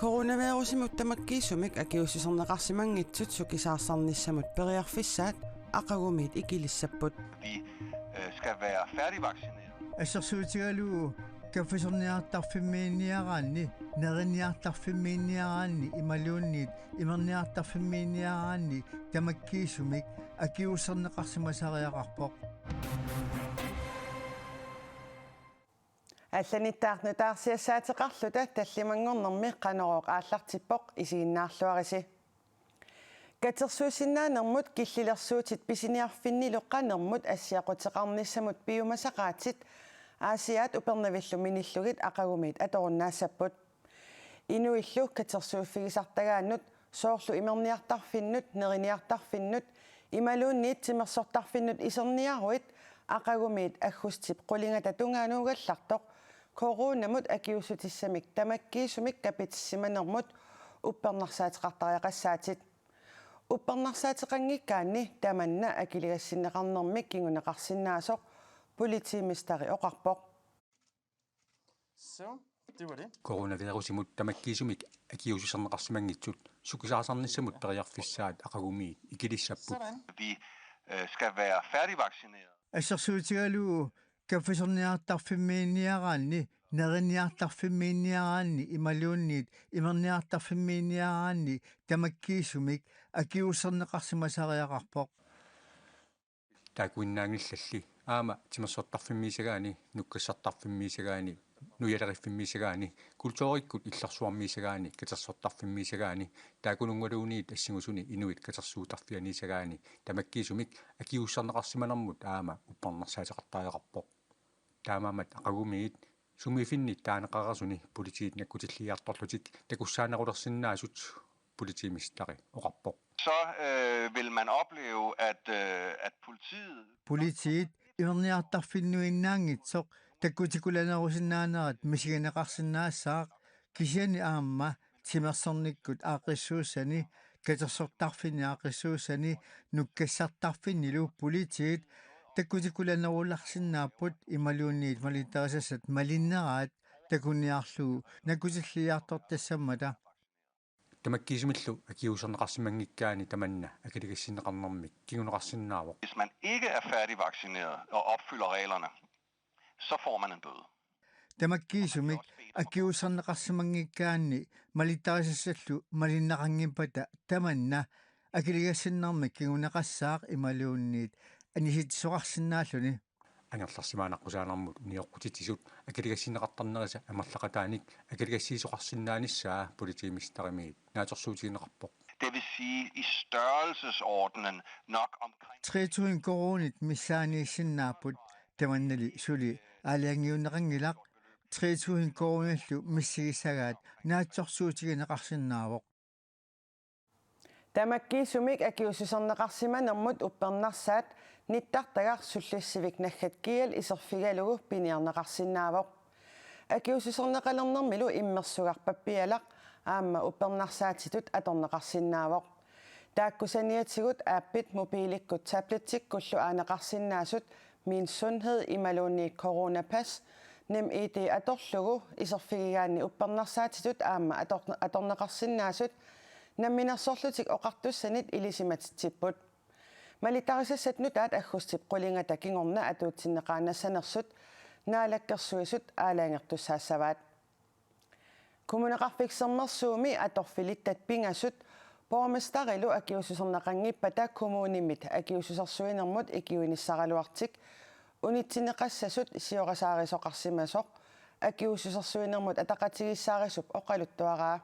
Coronavirusимут тамаккиисумик акиуссисернеқарсимангитсут сукисаарсарнissamut periarfissaat aqagumiit ikilissapпут. Vi skal være færdigvaccineret. Assersuutigalugu kaffisorniartarfimmiinniaraanni neriniartarfimmiinniaraanni imaluunniit imerniartarfimmiinniaraanni tamakkiisumik akiusserneqarsimasariaqarpoq. Алланиттаарнутаарсиассаатеқарлута таллимангорнэрми қанерооқ ааллартиппоқ исигиннаарлуариси. Катерсуусиннаанермут киллилерсуутит писиниарфиннилу қанермут ассиақутеқарнissamут пиумасақаатит аасиаат упернавиллу миниллугит ақагумиит аторуннаассаппут. Инуиллу катерсууффигисартагааннут соорлу имерниартарфиннут нериниартарфиннут ималуунниит тимерсортарфиннут исерниаруит ақагумиит аггустип қулингата тунгаануугаллартоқ коронамут акиусутиссамик тамаккиисумик капитиссиманермут уппернарсаатеқартариақассаатит уппернарсаатеқангиккаанни таманна акилигассиннеқарнермик кигунеқарсинаасоқ политимистари оқарпоқ. Så det var det. Coronavirusimut tamakkiisumik akiusisarneqarsimangitsut sukisaarsarnissamut periarfissaat aqagumiit ikilissapпут. Vi skal være færdigvaccineret. Assersuutigalugu kaffisorniartarfimmiinniaraanni neriniartarfimmiinniaraanni imaluunniit imerniartarfimmiinniaraanni tamakkiisumik akiusserneqarsimasariaqarpoq. Taakuinnaangillalli aama timersortarfimmiisagaani nukkassartarfimmiisagaani nuyalerifimmiisagaani kultuurikkut illersuarmiisagaani katersortarfimmiisagaani taakunungaluuniit assingusuni inuit katersuutarfianiisagaani tamakkiisumik akiussarneqarsimanermut aama upparnarsaateqartariaqarpoq. Taamaamat aqagumiit sumiifinnit taanaqarasuni politiit nakkutilliartorlutik takussaanerulersinnaasut politiimistari oqarpoq. Så vil man opleve, at politiet imerniartarfinnuinnaangitsoq takkutikulanerarusinnaanarat misiganeqarsinnaassaaq kisiani aamma timersornikkut aaqissuussani katersortarfinni aaqissuussani nukkassartarfinnilu politiit takkutikulanеруларсиннааппут ималуунниит малитарисассат малиннераат такунниарлугу наккутиллиартортассаммата Tamakkiisumillu akiusserneqarsimangikkaani tamanna akiligassineqarnermik kiguneqarsinnaavoq. Hvis man ikke er færdigvaccineret og opfylder reglerne, så får man en bøde. Tamakkiisumik akiusserneqarsimangikkaanni malitarisassallu malinneqangimpata tamanna akiligassinnermik kiguneqassaaq imaluunniit anisitsoqarsinnaalluni Angerlarsimaanaqqusaanarmut unioqqutitisut akiligassinneqartarnerisa amerlaqataanik akiligassiisoqarsinnaanissaa politiimistariimiit naatorsuutigineqarpoq. Det vil sige i størrelsesordenen nok omkring 3000 koronit missaaniissinnaaput tamannali suli aaliangiunneqangilaq 3000 koronallu missigisagaat naatorsuutigineqarsinnaavoq. Tamakkiisumik akiussisернеқарсиманермут уппернарсаат ниттартагар суллиссивик наггат иserfigalugu piniarneqarsinnaavoq. Akiussisернеқалернэрмилу иммерсугарпаппиалақ аама уппернарсаатитут аторнеқарсиннаavoq. Тааккусаниатигут ааппит мобиликкут таблеттиккуллу аанеқарсиннаасут min sundhed imaluunniit coronapass nem ID atorlugu iserfigigaanni uppernarsaatit aama atorneqarsinnaasut намминерсорлутик оқартуссанит илисиматитсиппут малитарисассат нутаат аггустип қулингата кингорна атуутсиннеқаанассанерсут наалаккерсуисут аалаангертуссаассаваат коммунеқарфиксернерсууми аторфилиттат пингасут боорместарилу акиусусернеқангиппата коммунимит акиусусерсуинермут икиуиниссаралуартик унитсинеқассасут сиорасаарисоқарсимасоқ акиусусерсуинермут атақатигиссаарисуп оқалуттуараа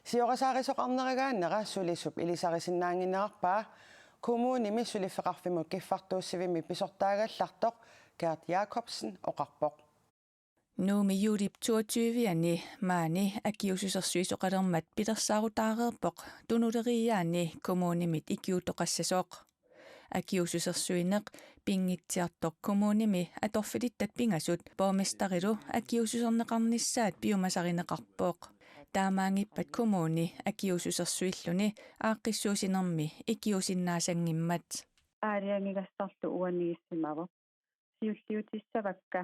сиорасаарисоқарнерагааннера сулисуп илисарисиннаангиннеқарпаа коммуними сулиффеқарфимут киффартууссивими писортаагаллартоқ Gert Jacobsen оқарпоқ. Нууми юулип 22-ани маани акиусусерсуисоқалермат питерсаарутаареерпоқ тунулериаани коммунимит икиутоқассасоқ акиусусерсуинеқ пингитсиартоқ коммуними аторфилиттат пингасут бооместарилу акиусусернеқарниссаат пиумасаринеқарпоқ таамаангиппат коммуни акиусусерсуиллуни ааққиссуусинерми икиусиннаасангиммат аариангигассарту уанигиссимава сиуллиутиссавакка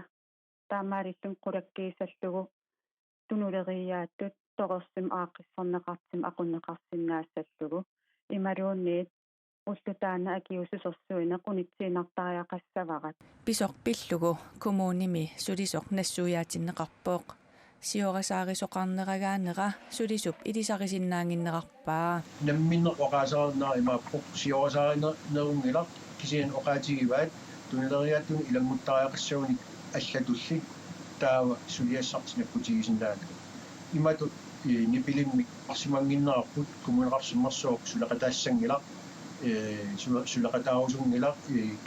таамаалиллун qulakkiisаллугу тунулериааттут торерсим ааққиссарнеқартим ақуннеқарсинаассаллугу ималуунниит уллутаана акиусусерсуина qunitсиинартариақассаварат писорпиллугу коммууними сулисоқ нассуяатиннеқарпооқ сиорасаарисоқарнерагаанера сулисуп илисарисиннаангиннеқарпаа намминнеқоқаасаарнаа имааппоқ сиорасааринерунгила кисиан оqaатигиваат тунилериааттун иламмуттариақассауник аллатулли таава сулиассартинаппутигисиннаат имату нипилиммик арсимангиннерарпут коммунеқарсиммерсооқ сулақатаассангила сулақатаарусунгила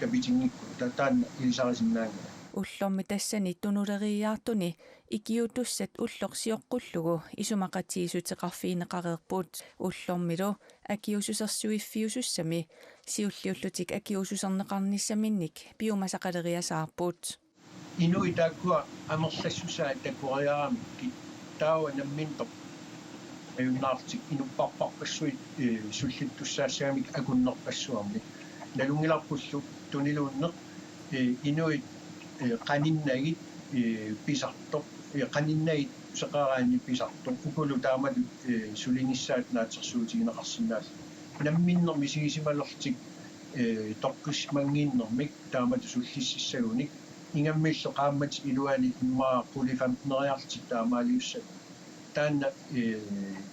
капитингикку таан илисарисиннаангила уллорми тассани тунулериаартуни икиутуссат уллорсиоққуллугу исумақатиисутеқарфиинеқарерпут уллормилу акиусусерсуиффиусуссами сиуллиуллутик акиусусернеқарниссаминник пиумасақалериасаарпут инуи тааккуа амерлассусаа таккуариарамикки таава намминтоқ аюннаартик инуппарпарпассуи суллиттуссаассаамик акуннерпассуарми налунгиларпуллу тунилууннеқ инуи qaninnagit pisartoq qaninnagit seqaraani pisartoq ukulu taamat sulingissaat naatersuutigineqarsinnaal namminner misigisimallortik toqqismangiinnermik taamat sullississagunik ingammillo qaammat iluani immaa qulifamneriartik taamaaliussat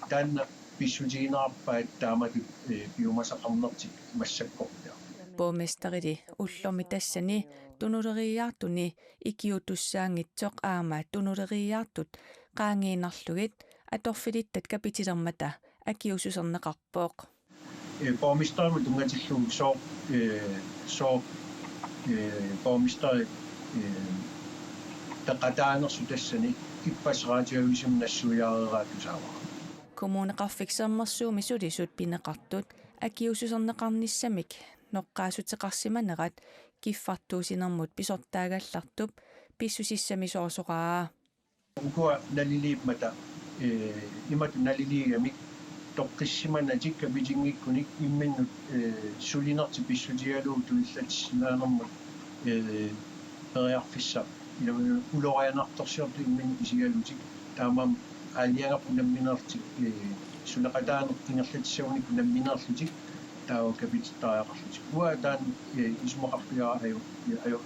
taanna pissutiginerarpaat taamat piumasaqarnertik massakkorpia Borgmesteridi ullomi tassani tunuleriaartuni ikiutussaangitsoq aama tunuleriaartut qaangiinarlugit atorfilittat kapitilermata akiususerneqarpooq borgmesteren tungatillugu soo borgmester taqataanersu tassani ippasseraatiavisum nassuiareeraatusaava kommuneqarfiksermersuumi sulisut pineqartut akiususerneqarnissamik noqqaasutеқарсиманерат киффартуусинермут писортаагаллартуп писсусиссамисоорсоқаа ukua naliliipmata imatu naliliigamik toqqissimanatik kapitingikkunik imminnut sulinerti pissutialuu tuillatissinaanермут periarfissa ulorianartorsiortu immin isigalutik taamam aaliangarpu namminertik sulaqataaner ingerlatissaunik namminerlutik tao kapitittariaqarlutik ua taan ismoqarpiara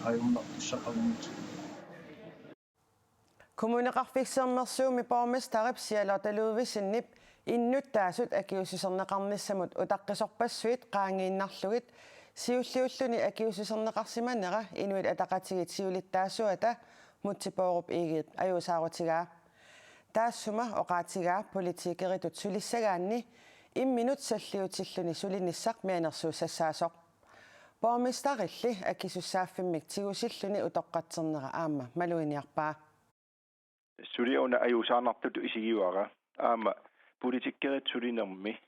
ajumnartussaqarnut kommuneqarfiksermersuumi borgmesterip sialertaluuvissinnip innuttaasut akiususerneqarnissamut utaqqisорпассуит qaangiinnarlugit siulliulluni akiususerneqarsimanera inuit ataqatigit siulittaasuata mutsipoorup iigit ajuusaarutigaa taassuma oqaatigaa politiikeritut sulissagaanni imminut salliutilluni sulinissaq mianersuussaasoq borgmesterilli akisussaaffimmik tigusilluni utoqqatsernera aamma maluiniarpaa suliuna ajuusaarnartutu isigiuara aamma politiikkerit sulinermi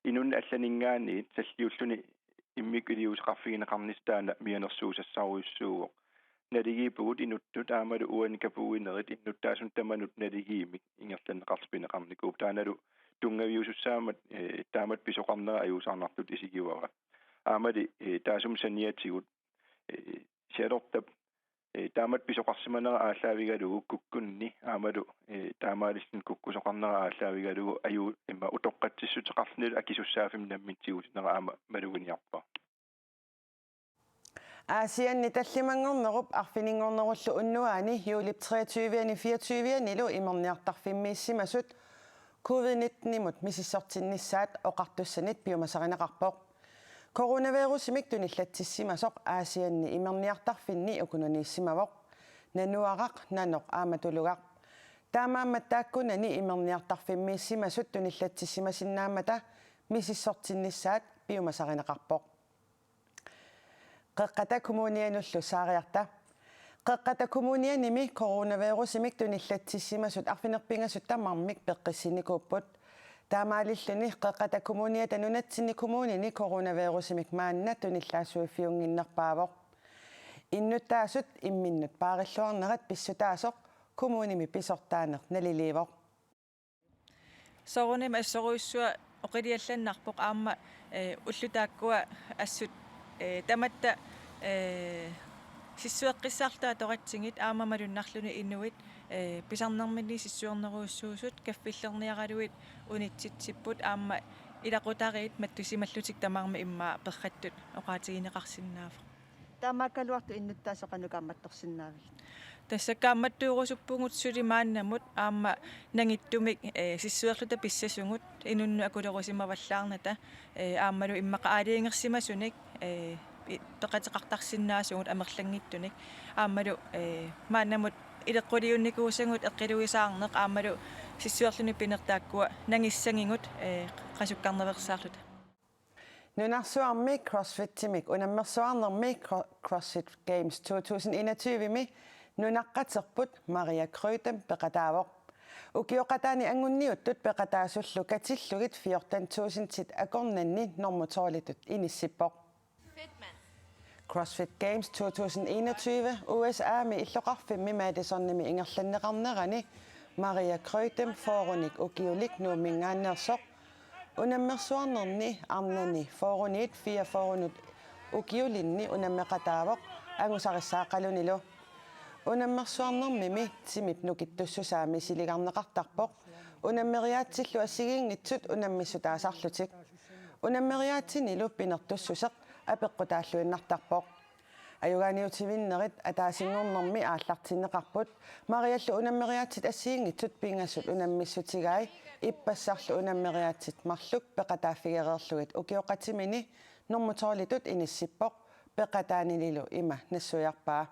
inun allaningaaniit salliulluni immikuliuseqarfigineqarnistaana mianersuusassaaruissuugo naligiipugut inuttut aamalu uanikapuinerit innuttaasun tamanut naligiimik ingerlanneqarspineqarnikuup taanalu tungaviusussaamat taamat pisoqarnera ajuusaarnartut isigiuara aamali taasum saniatigut sialortap taamat pisoqarsimanera aalaavigalugu kukkunni aamalu taamaalillun kukkusoqarnera aalaavigalugu aju imma utoqqatsissuteqarnil akisussaaffim nammintigut aama maluginiarpa Aasianni tallimangornerup arfiningornerullu unnuaani juulip 23-ani 24-ani lu imerniartarfimmiissimasut covid-19-imut misissortinnissaat oqartussanit piumasarineqarpoq coronavirusmik tunillatsissimasoq aasianni imerniartarfinni ukununiissimavoq nanuaraq nanoq aamatulugaq taamaammattaakkunani imerniartarfimmiissimasut tunillatsissimasinnaamata misissortinnissaat piumasarineqarpoq qeqqata kommunianullu saariarta qeqqata kommunianimi coronavirusmik tunillatsissimasut arfinerpingasut tamarmik peqqissinikuupput taamaalilluni qeqqata kommuniata nunatsini kommunini coronavirusmik maanna tunillaasuiffiunginnerpaavoq innuttaasut imminnut paarilluarnerat pissutaasoq kommunimi pisortaaner naliliivoq sorunim assoruissua oqiliallannarpoq aamma ullutaakkua assut tamatta сиссуэққиссаартаа тоқатсигит аамамалуннарлуни инуит писарнэрмини сиссуорнеруussуусут каффиллерниаралуит унитситсиппут аама илақутариит маттусималлутик тамаарми иммаа перраттут оqaатигинеқарсинаафа таамааккалуарту иннуттаасоқанукааматторсинаавил тассаккаамматтуугусуппугут сулимааннамут аама нагиттумик сиссуерлута писсасугут инунну акулерусимаваллаарната аамалу иммақа аалиингерсимасуник тоқатеқартарсинаасугут амерлангиттуник аамалу мааннамут илеққулиунникуусангут эққилуисаарнеқ аамалу сиссуерлуни пинертааккуа нагиссангигут қасуккарневерсаарлута Nunarsuarmi CrossFit-timik unammersuarnermi CrossFit Games 2021-mi nunaqqaterput Maria Krøtem peqataavoq ukioqataani angunniuttut peqataasullu katillugit 14.000 tit akornanni normutorlitut inissippoq CrossFit Games 2021 USA mi illoqarfimmi maadisonnimi ingerlanneqarnerani Maria Krøtem forunik ukiulik nuumingaannersoq unammersuarnerni arnani forunit 4 forunut ukiulinni unammeqataavoq angusarissaaqqalunilu unammersuarnermimi timip nukittussusaami siligarneqartarpoq unammeriaatsillu assigiingitsut unammissutaasarlutik unammeriaatsinilu pinertussuseq apeqqutaalluinnartarpoq ayugaaniutivinnerit ataasingornermi aallartinneqarput mariallu unammeriaatsit assigiingitsut pingassut unammissutigai ippassarlu unammeriaatsit marluk peqataafigereerlugit ukioqatimini normutorlitut inissippoq peqataanililu ima nassujarpaa.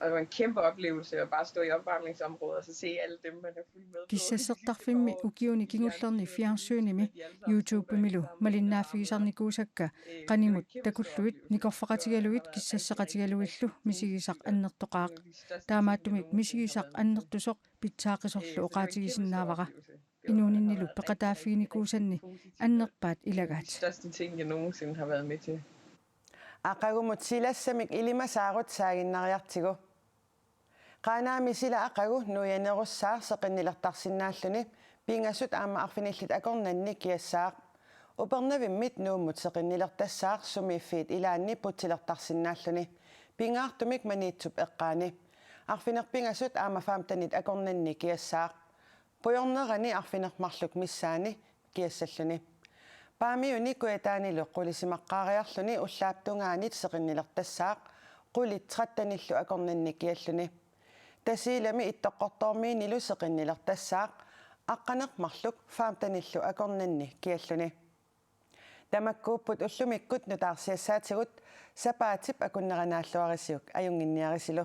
Og det var en kæmpe oplevelse at bare stå i opvarmningsområdet og så se alle dem, man har fulgt med på. Kissassertarfimmi ukiuni kingullerni fiarsuunimi YouTube-milu malinnaaffigisarnikuusakka qanimut takulluit nikorfaqatigaluit kissasseqatigaluillu misigisaq annertoqaaq taamaattumik misigisaq annertusoq pitsaaqqisorlu oqaatigisinnaavaqa inuuninnilu peqataaffiginikuusanni annerpaat ilagaat. Største ting, jeg nogensinde har været med til. Aqagumut silassamik ilimasaarut saaginnariartigu qaanaami sila aqagu nuyanerussaar seqinnilertarsinnaalluni pingasut aama arfinillit akornanni kiassaaq upernavimmit nuummut seqinnilertassaar sumiiffiit ilaanni putilertarsinnaalluni pingaartumik maniitsup eqqaani arfinerpingasut aama faamtanit akornanni kiassaaq pujornerani arfinermarluk missaani kiassalluni paamiuni kuetaanilu qulisimaqqaariarluni ullaaptungaanit seqinnilertassaaq qulit 13-illu akornanni kialluni tasiilami ittoqqortormiinilu seqinnilertassaaq aqqanermarluk 15-illu akornanni kialluni tamakkuupput ullumikkut nutaarsiassaatigut sapaatip akunneranaalluarisiuk ajunginniarisilu